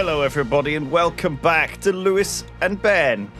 Hello, everybody, and welcome back to Lewis and Ben.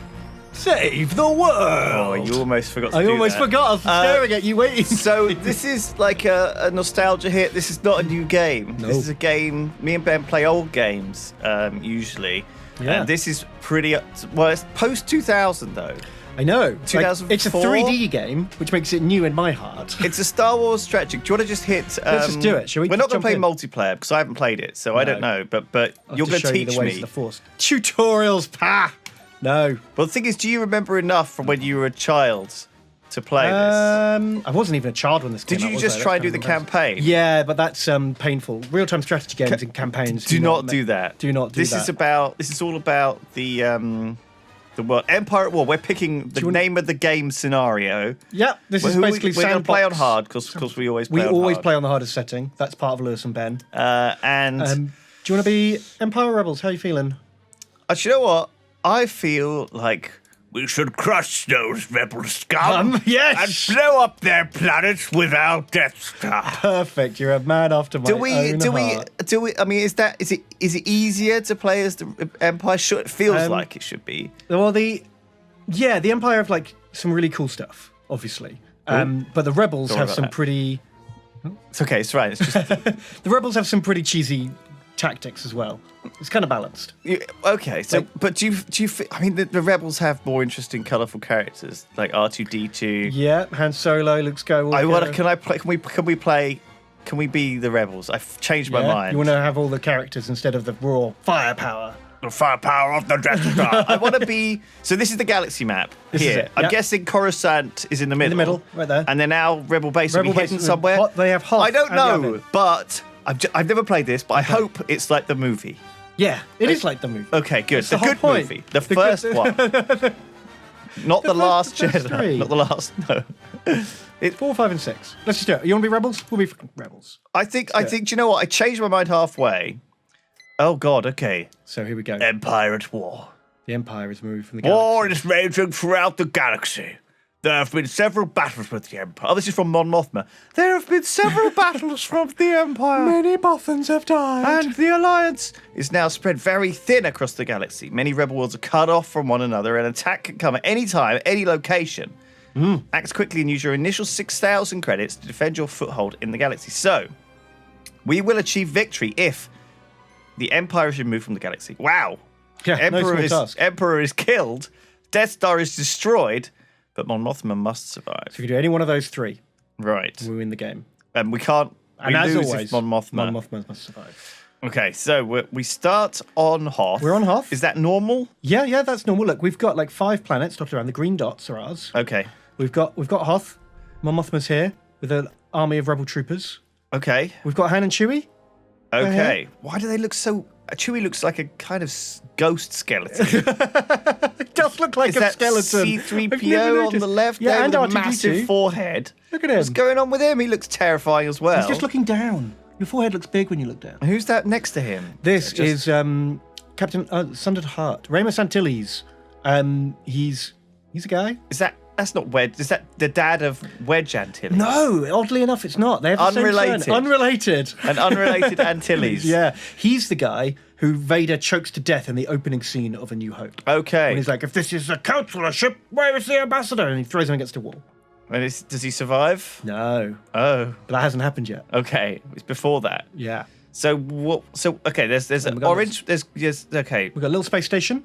Save the world! Oh, you almost forgot to do I almost that. forgot. I was staring at you, waiting. So this is like a nostalgia hit. This is not a new game. No. This is a game. Me and Ben play old games usually. Yeah. And this is pretty. Well, it's post 2000 though. I know. 2004? It's a 3D game, which makes it new in my heart. It's a Star Wars strategy. Do you want to just hit? Let's just do it. Shall we? We're not going jump to play in? multiplayer because I haven't played it, so I don't know. But I'll you're going just to show you teach the ways me. of the Force. Tutorials, pa! No. Well, the thing is, do you remember enough from when you were a child to play this? I wasn't even a child when this came Did out, you was just I? try and That's do the kind of embarrassing. campaign? Yeah, but that's painful. Real-time strategy games and campaigns. Do not do that. Do not do this that. This is all about the world. Empire at War. We're picking the name of the game scenario. Yep, this is basically we're going to play on sandbox. hard because we always play We on always hard. play on the hardest setting. That's part of Lewis and Ben. And Do you want to be Empire or Rebels? How are you feeling? you know what? I feel like we should crush those rebel scum Yes! and blow up their planets with our Death Star. Perfect. You're a man after my own heart. I mean, is it easier to play as the Empire? It feels like it should be. Well, the Empire have like some really cool stuff, obviously. But the Rebels Don't worry have about some that. pretty. It's okay. It's right. It's just The Rebels have some pretty cheesy tactics as well. It's kind of balanced. okay. So, but do you? I mean, the rebels have more interesting, colourful characters like R2D2. Yeah, Han Solo, Luke Skywalker. Can I play? Can we play? Can we be the rebels? I've changed my mind. You want to have all the characters instead of the raw firepower. The firepower of the Death Star. I want to be. So this is the galaxy map This is here. it, I'm yeah. guessing Coruscant is in the middle. middle, right there. And they're now rebel base. Rebel Rebel base hidden is somewhere. they have Hoth I don't and know, Yavin. but I've never played this. But I hope it's like the movie. Yeah, it is like the movie. Okay, good. That's The the whole good point. movie. The The first good- one. Not the last the first Jedi. three. Not the last. No. 4, 5, and 6. Let's just do it. You want to be Rebels? We'll be fucking Rebels. I think. Do you know what? I changed my mind halfway. Oh God. Okay. So here we go. Empire at war. The Empire is moved from the galaxy. War is raging throughout the galaxy. There have been several battles with the Empire. Oh, this is from Mon Mothma. There have been several battles from the Empire. Many Bothans have died. And the Alliance is now spread very thin across the galaxy. Many rebel worlds are cut off from one another. An attack can come at any time, any location. Act quickly and use your initial 6,000 credits to defend your foothold in the galaxy. So, we will achieve victory if the Empire is removed from the galaxy. Wow. Yeah, no small task. Emperor is killed, Death Star is destroyed, but Mon Mothma must survive. So if you do any one of those three, Right. we win the game. And we can't. And we as lose always, if Mon Mothma. Mon Mothma must survive. Okay, so we start on Hoth. We're on Hoth. Is that normal? Yeah, that's normal. Look, we've got like 5 planets dotted around. The green dots are ours. Okay. We've got Hoth. Mon Mothma's here with an army of rebel troopers. Okay. We've got Han and Chewie. Okay. Why do they look so? Chewie looks like a kind of ghost skeleton. It does look like Is a that skeleton. I've never C-3PO on noticed. the left Yeah, there and with a R2D2. massive forehead? Look at him. What's going on with him? He looks terrifying as well. He's just looking down. Your forehead looks big when you look down. Who's that next to him? This is Captain Sundered Heart, Ramus Antilles. He's a guy. That's not Wedge. Is that the dad of Wedge Antilles? No, oddly enough, it's not. They have the same Unrelated. surname. Unrelated. An unrelated Antilles. Yeah, he's the guy who Vader chokes to death in the opening scene of A New Hope. Okay. When he's like, if this is a counselor ship, where is the ambassador? And he throws him against a wall. And does he survive? No, Oh. but that hasn't happened yet. Okay. It's before that. Yeah. So what? So okay. There's we an got orange. There's yes. Okay. We've got a little space station,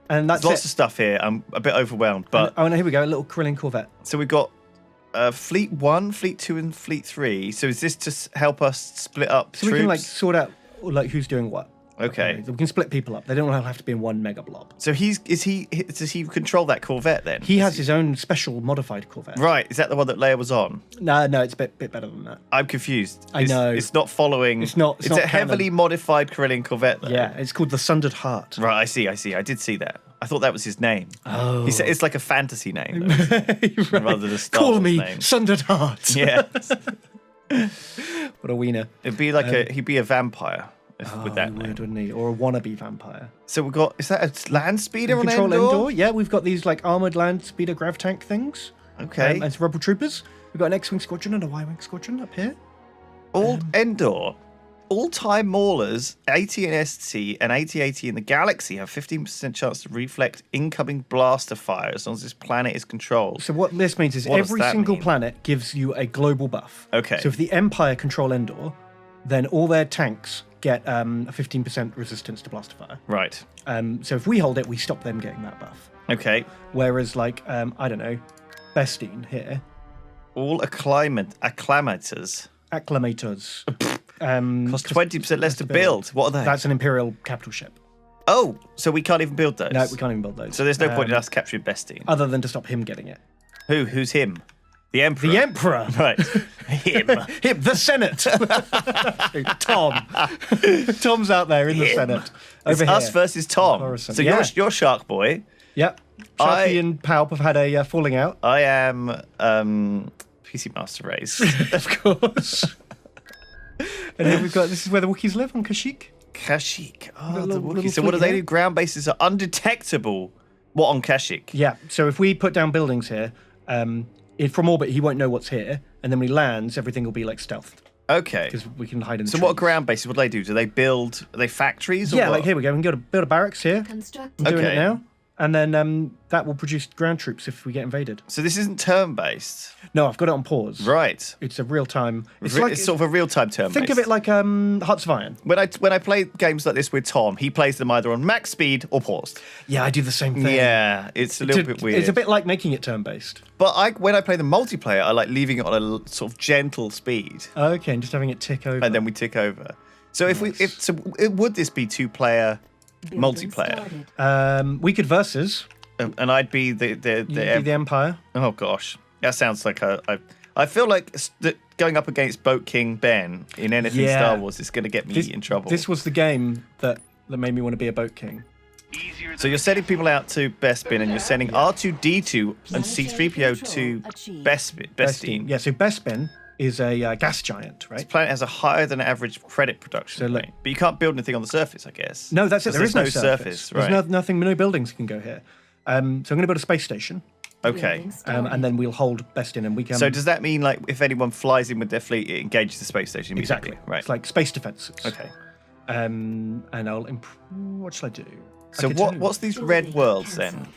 and that's There's lots it. of stuff here. I'm a bit overwhelmed, but Oh, no, here we go. A little Krillin Corvette. so we've got Fleet 1, Fleet 2, and Fleet 3. So is this to help us split up So troops? we can like sort out like who's doing what. Okay. We can split people up. They don't all have to be in one mega blob. So does he control that Corvette then? He has his own special modified Corvette. Right. Is that the one that Leia was on? No, it's a bit better than that. I'm confused. I know. It's not following. It's not It's canon. a heavily modified Corellian Corvette, though. Yeah, it's called the Sundered Heart. Right. I see. I did see that. I thought that was his name. Oh. He said it's like a fantasy name, though, Right. rather than a Star Call Wars me name. Sundered Heart. Yeah. What a wiener. It'd be like he'd be a vampire with that he name. would, wouldn't he? Or a wannabe vampire. So we've got, is that a land speeder We on control Endor? Endor. Yeah, we've got these like armored land speeder grav tank things. Okay. And some rebel troopers. We've got an X-wing squadron and a Y-wing squadron up here. All Endor. All time maulers, AT and ST and AT-AT in the galaxy have 15% chance to reflect incoming blaster fire as long as this planet is controlled. So what this means is What does every that single mean? planet gives you a global buff. Okay. So if the Empire control Endor, then all their tanks get a 15% resistance to blaster fire. Right. So if we hold it, we stop them getting that buff. Okay. Whereas, like, I don't know, Bestine here, All acclamators acclimators. cost 20% less to build. What are they? That's an Imperial capital ship. Oh, so we can't even build those? No, we can't even build those. So there's no point in us capturing Bestine. Other than to stop him getting it. Who's him? The Emperor. The Emperor. Right. Him. Him, the Senate. Tom. Tom's out there in the Senate. It's Over us here. versus Tom. Coruscant. So Yeah. you're Shark Boy. Yep. Sharky and Palp have had a falling out. I am PC Master Race. Of course. And then we've got, this is where the Wookiees live, on Kashyyyk. Kashyyyk. Oh, the Little Wookiees. So what do fleet they here. do? Ground bases are undetectable. What, on Kashyyyk? Yeah, so if we put down buildings here, from orbit, he won't know what's here. And then when he lands, everything will be like stealthed. Okay. Because we can hide in the So what trees. ground bases? What do they do? Do they build? Are they factories? Or Yeah, what? like here we go. We can go to build a barracks here. Construct. I'm doing Okay. it now. And then that will produce ground troops if we get invaded. So this isn't turn-based, No, I've got it on pause. right? It's a real time. It's, sort of a real-time turn-based. Think of it like Hearts of Iron. when I play games like this with Tom, he plays them either on max speed or paused. Yeah, I do the same thing. Yeah, it's a little bit weird. It's a bit like making it turn based. But when I play the multiplayer, I like leaving it on a sort of gentle speed, Okay, and just having it tick over. and then we tick over. So would this be two-player multiplayer? We could versus. And I'd be the You'd be the Empire. oh gosh, that sounds like I feel like going up against Boat King Ben in anything Yeah. Star Wars is going to get me in trouble. This was the game that made me want to be a boat king. So you're sending people out to Bespin, and you're sending R2D2 and C3PO to Bestine. Yeah, so Bespin is a gas giant, right? This planet has a higher than average credit production So look- rate, but you can't build anything on the surface, I guess. No, that's it. Because There is there's no surface. right? There's nothing, no buildings can go here. So I'm going to build a space station, Okay. and then we'll hold Bestin, and we can. So does that mean like if anyone flies in with their fleet, it engages the space station immediately? exactly Right. It's like space defenses. Okay. And I'll what shall I do? So Okay, what's these red worlds then?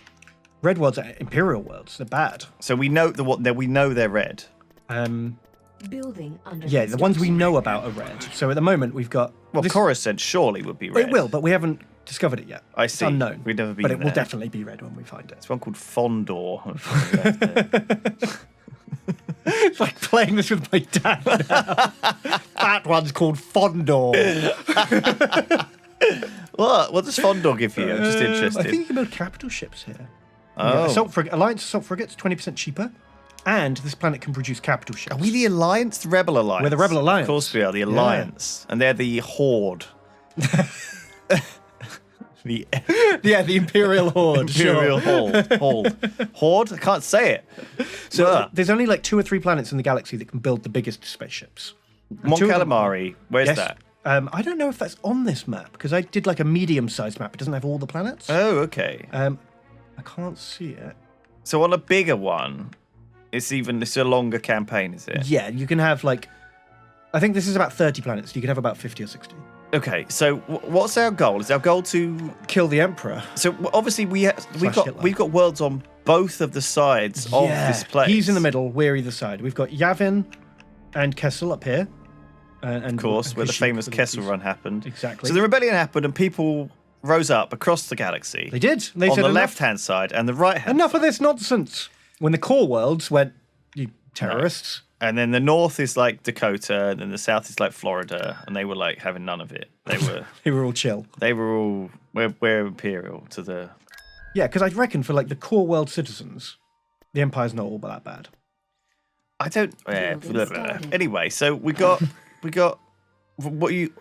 Red worlds are Imperial worlds. They're bad. So we know we know they're red. Building under Yeah, the ones we know about are red. So at the moment we've got. Well, this- Coruscant surely would be red. It will, but we haven't discovered it yet. I It's see. unknown. We've never been But it will there. definitely be red when we find it. There's one called Fondor. It's like playing this with my dad now. That one's called Fondor. What does Fondor give you? I'm just interested. I think you can build capital ships here. Oh. Alliance assault frigates, 20% cheaper. And this planet can produce capital ships. Are we the Alliance, the Rebel Alliance? We're the Rebel Alliance. Of course we are, the Alliance. And they're the Horde. The Yeah, the Imperial Horde. Imperial sure. Horde? I can't say it. So there's only like 2 or 3 planets in the galaxy that can build the biggest spaceships. Mon two of them- Calamari, where's Yes. that? I don't know if that's on this map because I did like a medium-sized map. It doesn't have all the planets. Oh, okay. I can't see it. So on a bigger one, it's a longer campaign, is it? Yeah, you can have like, I think this is about 30 planets. You can have about 50 or 60. Okay, so what's our goal? Is our goal to Kill the Emperor. So obviously we've Hitler. got worlds on both of the sides of this place. He's in the middle. We're either side. We've got Yavin and Kessel up here. And Of course, where the Kashyyyk famous for the Kessel Wookiees. Run happened. Exactly. So the rebellion happened, and people rose up across the galaxy. They did. They on said the enough, left-hand side and the right-hand. enough of this nonsense. When the core worlds went, you terrorists. And then the north is like Dakota, and then the south is like Florida, and they were like having none of it. They were all chill. We're imperial to the. Yeah, because I reckon for like the core world citizens, the Empire's not all that bad. I don't. Building Blah, blah, blah. started. Anyway, so we got.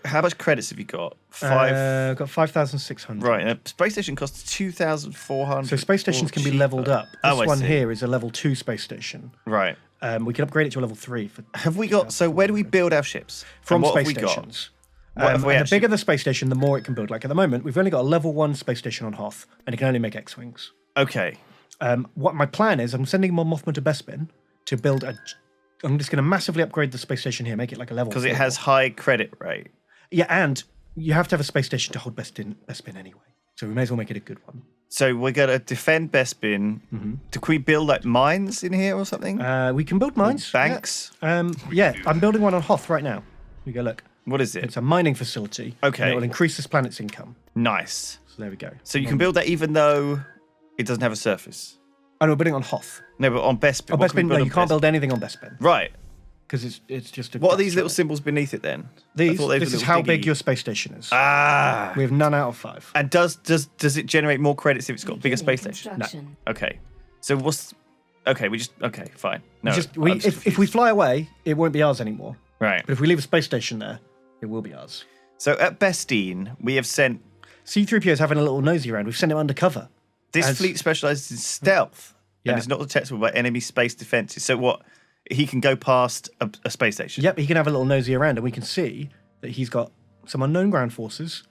How much credits have you got? 5. Got 5,600. Right, and a space station costs 2,400. So space stations can be leveled up. This Oh, I one see. here is a level 2 space station. Right. We can upgrade it to a level 3 for Have we got? So where do we build our ships? from And what space have we got? stations. What have we and the actually- bigger the space station, the more it can build. Like at the moment, we've only got a level 1 space station on Hoth, and it can only make X-wings. Okay. What my plan is, I'm sending Mon Mothma to Bespin to build a. I'm just going to massively upgrade the space station here, make it like a level. Because it 4. has high credit rate. Yeah, and you have to have a space station to hold Bespin anyway. So we may as well make it a good one. So we're going to defend Bespin. Can we build like mines in here or something? We can build mines. Banks? Yeah, I'm building one on Hoth right now. You go look. What is it? It's a mining facility. Okay. And it will increase this planet's income. Nice. So there we go. So you can build that even though it doesn't have a surface. Oh no, we're building on Hoth. No, but on Bespin. On what can we Bespin, no, build you on can't Bespin? build anything on Bespin Right. because it's just a. What are these little symbols beneath it then? I thought they were This is little how diggy- big your space station is. Ah. We have none out of 5. And does it generate more credits if it's got a bigger space station? Construction. Okay. So what's... Okay, okay, fine. No, If we fly away, it won't be ours anymore. Right. But if we leave a space station there, it will be ours. So at Bestine, we have sent... C-3PO is having a little nosy around. We've sent him undercover. This As- fleet specializes in stealth. Yeah. And it's not detectable by enemy space defenses. So what? He can go past a space station? Yep, he can have a little nosy around, and we can see that he's got some unknown ground forces,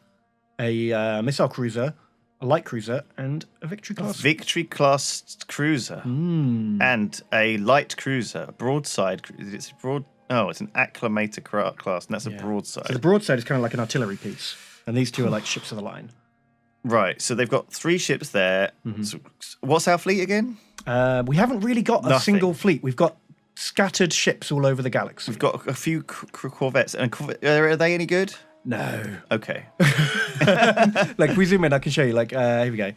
a missile cruiser, a light cruiser, and a Victory class. Victory class cruiser. And a light cruiser, a broadside... It's a broad... Oh, it's an acclamator class, and that's a broadside. So the broadside is kind of like an artillery piece, and these two are like ships of the line. Right, so they've got 3 ships there. So what's our fleet again? We haven't really got a Nothing. single fleet. We've got scattered ships all over the galaxy. We've got a few corvettes. And are they any good? No. Okay. Like, we zoom in, I can show you. Like, here we go.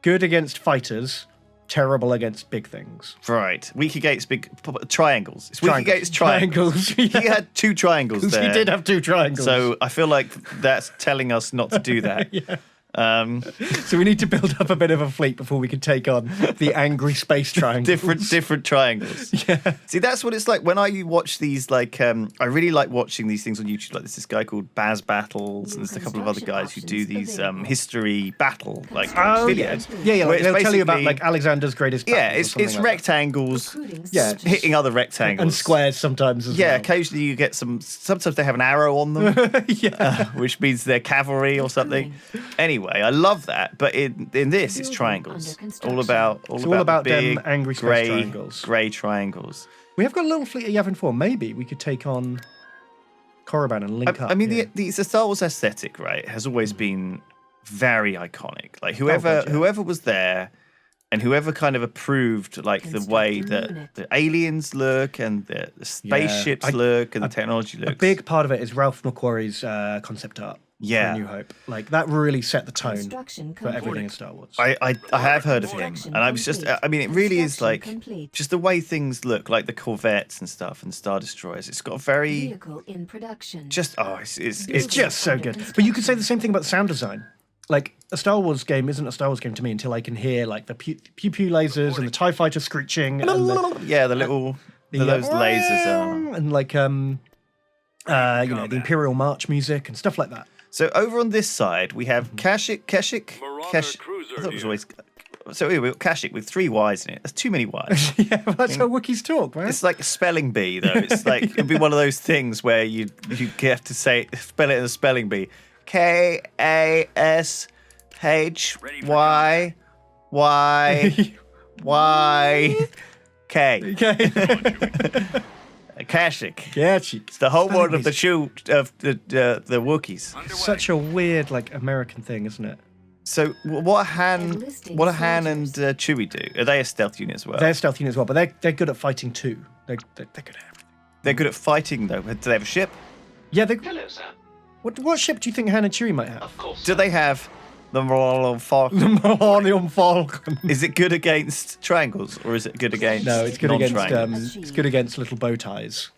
Good against fighters, terrible against big things. Right. Weak against big triangles. It's weak against Triangles. He had 2 triangles He there. did have 2 triangles. So I feel like that's telling us not to do that. So we need to build up a bit of a fleet before we can take on the angry space triangles. Different triangles. Yeah. See, that's what it's like when I watch these. Like, I really like watching these things on YouTube. Like, there's this guy called Baz Battles, and there's a couple of other guys who do these history battle like videos. Yeah, where like, it's they'll tell you about basically- like Alexander's greatest Yeah, battles or it's something like that. rectangles. Yeah. Hitting other rectangles And squares sometimes as Yeah, well. occasionally you get some. Sometimes they have an arrow on them, which means they're cavalry or something. Anyway, I love that, but in this it's Building triangles. under All about It's all about the big them angry space grey triangles. grey triangles. We have got a little fleet of Yavin 4. Maybe we could take on Korriban and link up. I mean, here. the Star Wars aesthetic, right, has always been very iconic. Like whoever was there, and whoever kind of approved like the way that the aliens look and the spaceships look and the technology looks. A big part of it is Ralph McQuarrie's concept art. Yeah. For New Hope. Like, that really set the tone Construction for everything complete. in Star Wars. I have heard of him, and I was just, I mean, it really is like Complete. just the way things look, like the Corvettes and stuff and Star Destroyers. It's got a very Vehicle in production. just It's just so good. But you could say the same thing about the sound design. Like, a Star Wars game isn't a Star Wars game to me until I can hear, like, the pew pew lasers and the TIE fighter screeching. And the little those lasers are. And, like, you know, the Imperial March music and stuff like that. So over on this side we have Kashyyyk. I thought it was always. So here we've got Kashyyyk with 3 Y's in it. That's too many Y's. Yeah, well, that's how Wookiees talk, man. It's like a spelling bee, though. It's like it'd be one of those things where you have to spell it in a spelling bee. Kashyy. Kashyyyk. Yeah, cheek. It's the home world of the shoe of the Wookiees. Such a weird, like, American thing, isn't it? So what Han Enlisting and Chewie do? Are they a stealth unit as well? They're a stealth unit as well, but they're good at fighting too. They're good at everything. They're good at fighting, though. Do they have a ship? Yeah, Hello, sir. What ship do you think Han and Chewie might have? Of course. Do they have the Millennium Falcon? The Millennium Falcon. Is it good against triangles, or is it good against No, it's good against non-triangles? it's good against little bow ties.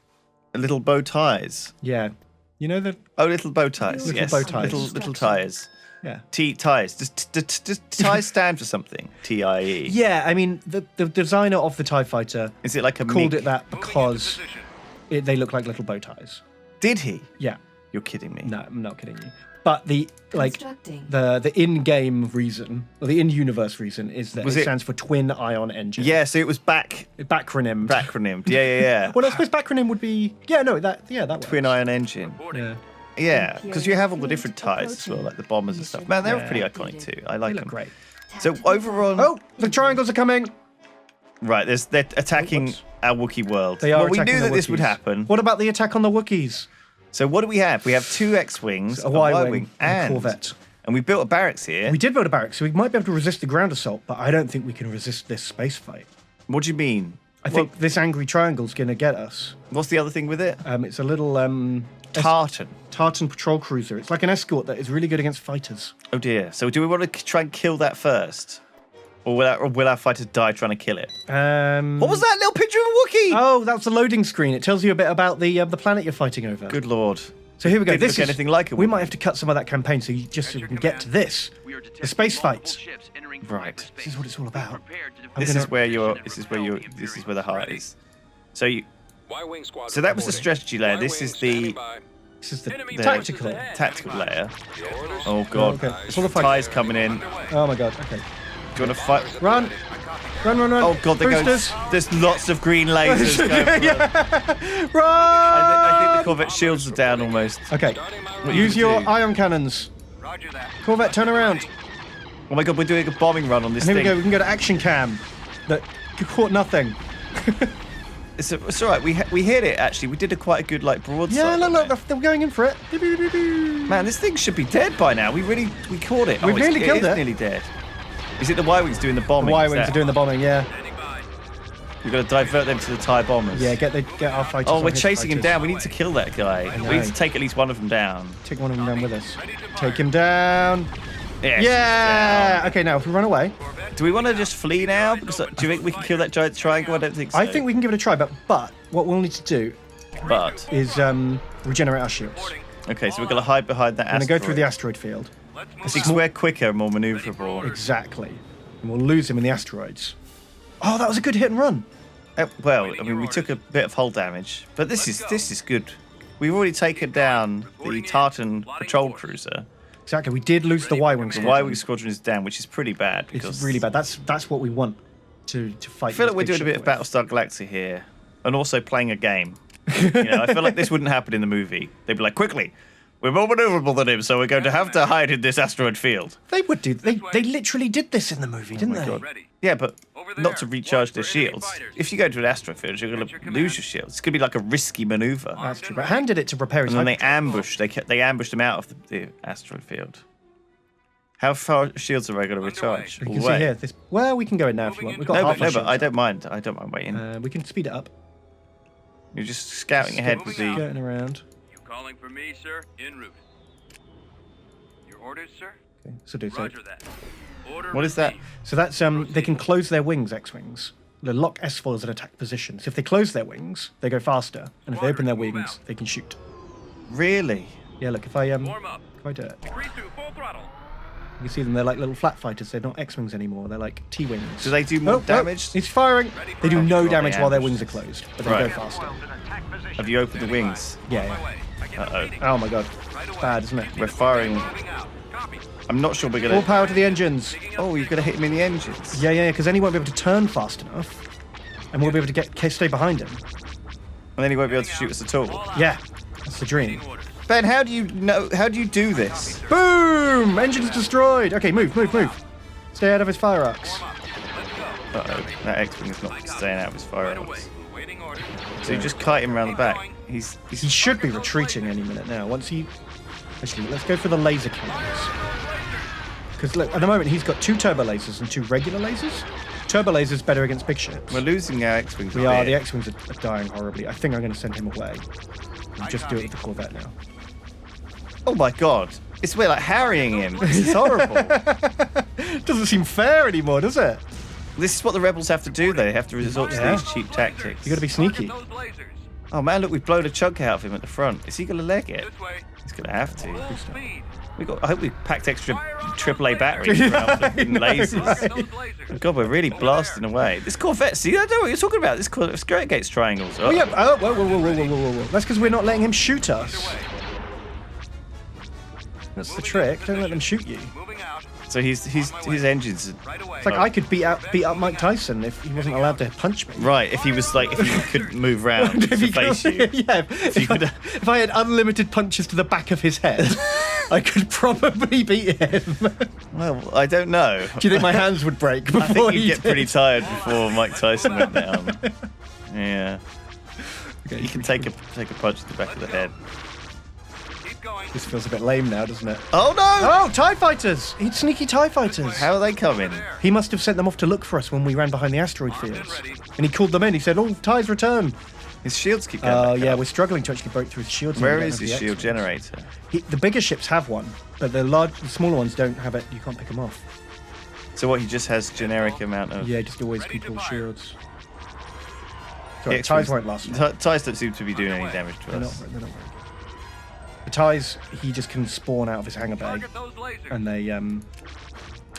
Little bow ties. Yeah, you know the Oh, little bow ties. Little Yes, bow ties. little tires. yeah. Ties. Does ties stand for something? TIE. Yeah, I mean the designer of the TIE fighter Is it like a called MiG? it that because they look like little bow ties. Did he? Yeah, You're kidding me. no, I'm not kidding you. But the Constructing. the in-game reason or the in-universe reason is that Was it it- stands for twin ion engine. Yeah, so it was Backronym. acronymed. Yeah. Well, I suppose backronym would be that works. Twin ion engine. Yeah. Yeah, because you have all the different ties as well, like the bombers and stuff. Man, they were pretty iconic too. I like They them. look great. So over on, Oh, the triangles are coming. right, they're attacking Whoops. our Wookiee world. They are Well, we attacking knew the that this would Wookiees. happen. What about the attack on the Wookiees? So what do we have? We have 2 X-wings, A Y-wing and a Corvette. And we built a barracks here. We did build a barracks, so we might be able to resist the ground assault, but I don't think we can resist this space fight. What do you mean? I think this angry triangle's going to get us. What's the other thing with it? It's a little Tartan. Tartan patrol cruiser. It's like an escort that is really good against fighters. Oh dear. So do we want to try and kill that first? Or will our fighters die trying to kill it? What was that little picture of a Wookiee? Oh, that's the loading screen. It tells you a bit about the planet you're fighting over. Good lord. So here we go. Didn't This look is anything like it. We might have to cut some of that campaign so you can get to this. The space fights. Right. This is what it's all about. This is where the heart is. So so that was the strategy layer. This is the Tactical. tactical layer. Oh god. Okay. It's all the fight. Ty's coming in. Oh my god. Okay. Do you want to fight? Run. Run. Oh god, Boosters. there's lots of green lasers going for us. Run. I think the Corvette shields are down almost. Okay. What Use you gonna your do? ion cannons. Corvette, turn around. Oh my god, we're doing a bombing run on this And here thing. we go. We can go to action cam. That caught nothing. It's all right. We hit it actually. We did quite a good like broadside. Yeah, on look, it. they're going in for it. Man, this thing should be dead by now. We caught it. We've nearly killed It is it. nearly dead. Is it the Y-wings doing the bombing? Y-wings are doing the bombing. Yeah. We've got to divert them to the TIE bombers. Yeah. Get our fighters. Oh, on we're his chasing him fighters. down. We need to kill that guy. know. We need to take at least one of them down. Take one of them down with us. Take him down. Yes, Yeah. Okay, now if we run away, do we want to just flee now? Because do you think we can kill that giant triangle? I don't think so. I think we can give it a try. But what we'll need to do But is regenerate our shields. okay, so we're gonna hide behind that. We're going to go through the asteroid field. Because we're quicker, and more maneuverable. Exactly. And we'll lose him in the asteroids. Oh, that was a good hit and run. Well, I mean, we took a bit of hull damage, but this is good. We've already taken down the Tartan patrol cruiser. Exactly. We did lose the Y-wing The squadron. Y-wing squadron is down, which is pretty bad. Because It's really bad. That's what we want to fight. I feel like these we're big doing a bit of ship with. Battlestar Galactica here, and also playing a game. I feel like this wouldn't happen in the movie. They'd be like, quickly, we're more maneuverable than him, so we're going to have to hide in this asteroid field. They would do. They literally did this in the movie, didn't they? God. Yeah, but not to recharge their shields. If you go to an asteroid field, you're going to lose your shields. It's going to be like a risky maneuver. That's true. But Han did it to prepare his. And then they hyperdrive. they ambushed him out of the asteroid field. How far shields are I going to recharge? You All can the see way? here. Well, we can go in now if you want. We've got No, half but our shields I up. don't mind. I don't mind waiting. We can speed it up. You're just scouting ahead with the. Skirting around. You calling for me, sir? En route. Your orders, sir? Okay, so do so. Roger that. Order What is that? received. So that's they can close their wings, X-wings. They lock S4 as an attack position. So if they close their wings, they go faster, and if they open their wings, they can shoot. Really? Yeah, look, if I Warm up. do it, Decrease to full throttle. you can see them. They're like little flat fighters. They're not X-wings anymore. They're like T-wings. Do they do more damage? He's firing. They do no God, damage they while their ambushed wings are closed, but they Right. go faster. Have you opened the wings? Yeah. Uh-oh. Oh my god, it's bad, isn't it? We're firing. Moving out. Copy. I'm not sure we're All going to. power to the engines. Oh, you're going to hit him in the engines. Yeah, because then he won't be able to turn fast enough, and we'll be able to stay behind him. And then he won't be able to shoot us at all. Yeah, that's the dream. Ben, how do you do this? Boom! Engines destroyed. Okay, move. Stay out of his fire arcs. Uh-oh. That X-Wing is not staying out of his firearms. Waiting order. So you just kite him around the back. He's He should be retreating any minute now. Once he... Actually, let's go for the laser cannons. Because look, at the moment he's got 2 turbo lasers and 2 regular lasers. Turbo lasers better against big ships. we're losing our X-Wings. We a are. bit. The X-Wings are dying horribly. I think I'm going to send him away. And just do it with the Corvette now. Oh my god. It's we're like harrying him. This is horrible. Doesn't seem fair anymore, does it? This is what the rebels have to do. They have to resort to Yeah. these cheap tactics. You got to be sneaky. Those lasers. Oh man, look, we've blown a chunk out of him at the front. Is he gonna leg it? This way. He's gonna have to. Full speed. I hope we packed extra AAA batteries for our flipping lasers. Those lasers. God, we're really blasting away. This Corvette, see, I don't know what you're talking about. This Corvette's great against triangles. Oh, yeah. Oh, whoa. That's because we're not letting him shoot us. That's the trick. Don't let them shoot you. Moving out. So his engines. Right away. It's like I could beat up Mike Tyson if he wasn't allowed to punch me. Right, if he could move round If to he face could- you. yeah, you could- if I had unlimited punches to the back of his head, I could probably beat him. Do Well, I don't know. you think my hands would break before I think he you'd get did? pretty tired before Mike Tyson went down. Yeah. You can take a punch to the back of the head. Keep going. This feels a bit lame now, doesn't it? Oh no! Oh, TIE fighters! It's sneaky TIE fighters. How are they coming? He must have sent them off to look for us when we ran behind the asteroid fields. And he called them in. He said, "Oh, TIEs return." His shields keep going. Oh, back yeah, up. we're struggling to actually break through his shields. Where We don't is have his the shield X-rays. generator? The bigger ships have one, but the smaller ones don't have it. You can't pick them off. So what? He just has generic amount of. Yeah, just always can pull shields. The Sorry, X-rays- TIEs won't last long. TIEs don't seem to be doing any damage to They're not, us. they're not very good. The TIEs, he just can spawn out of his hangar bay, Target those lasers. and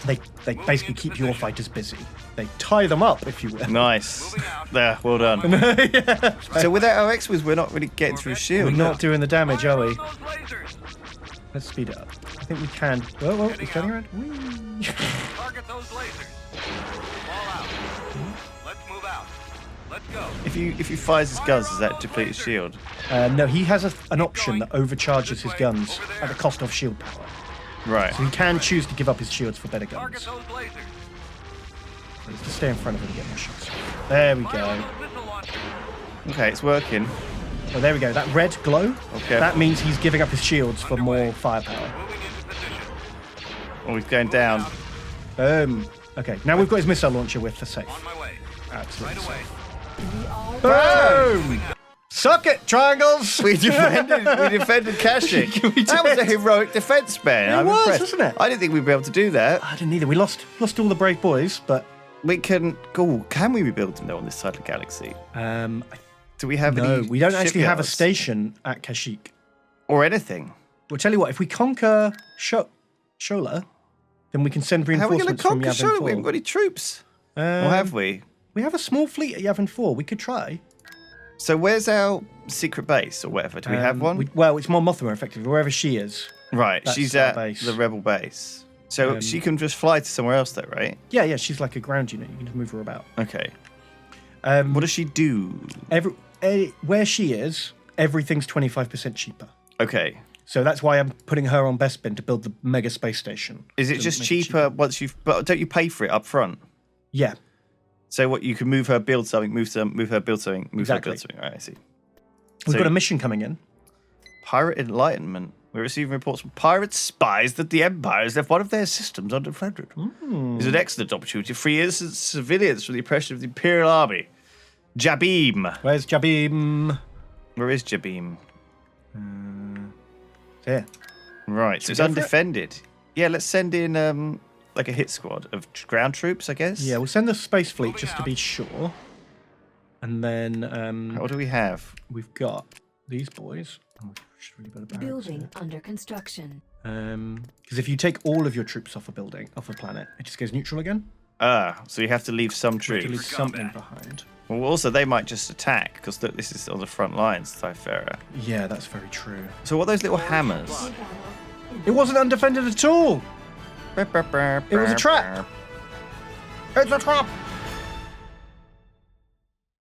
they basically keep your fighters busy. They tie them up, if you will. Nice. Moving out. There, well done. Yeah. So without our X-Wings, we're not really getting through We're shield. not doing the damage, are we? Those lasers. Let's speed it up. I think we can. Oh, he's turning around. Whee. Target those lasers. Fall out. Let's move out. Let's go. If he fires his guns, does that deplete his shield? No, he has an option that overcharges his guns at the cost of shield power. Right. So he can choose to give up his shields for better Target guns. those lasers. Let's just stay in front of him and get more shots. There we Fire go. those missile launchers. Okay, it's working. Oh, there we go. That red glow, Okay. that means he's giving up his shields for more firepower. Moving into position. Oh, he's going down. Okay, now we've got his missile launcher with the safe. On my way. Absolutely. Right away. Boom! Suck it, triangles! We defended Kashyyyk. We That was a did. heroic defense, man. It I'm was, impressed. wasn't it? I didn't think we'd be able to do that. I didn't either. We lost all the brave boys, but We can. Oh, can we rebuild them though on this side of the galaxy? Do we have no, any? we don't actually have a shipyards? station at Kashyyyk. or anything. We'll tell you what, if we conquer Shola, then we can send How are we going reinforcements to from conquer Yavin Shola? 4. We haven't got any troops. Or have we? We have a small fleet at Yavin 4. We could try. So where's our secret base or whatever? Do we have one? Well, it's Mon Mothma, effectively, wherever she is. Right, that's she's our at base. the rebel base. So she can just fly to somewhere else, though, right? Yeah, she's like a ground unit. You can just move her about. Okay. What does she do? Where she is, everything's 25% cheaper. Okay. So that's why I'm putting her on Bespin to build the mega space station. Is it To just make cheaper once you've? But don't you pay for it up front? Yeah. So what? You can move her, build something, move her, build something, move Exactly. her, build something. All right, I see. We've So- got a mission coming in. Pirate Enlightenment. We're receiving reports from pirate spies that the Empire has left one of their systems undefended. It's an excellent opportunity to free innocent civilians from the oppression of the Imperial Army. Jabim. Where's Jabim? Where is Jabim? Here. Right, so we it's go for it? undefended. Yeah, let's send in like a hit squad of ground troops, I guess. Yeah, we'll send the space fleet just to be sure. And then What do we have? we've got these boys. Oh, should really build a barracks Building under construction. Because if you take all of your troops off a planet, it just goes neutral again. So you have to leave some To leave troops. something behind. Well, also they might just attack because look, this is on the front lines, Thyfera. Yeah, that's very true. So what are those little hammers? It wasn't undefended at all. It was a trap. It's a trap.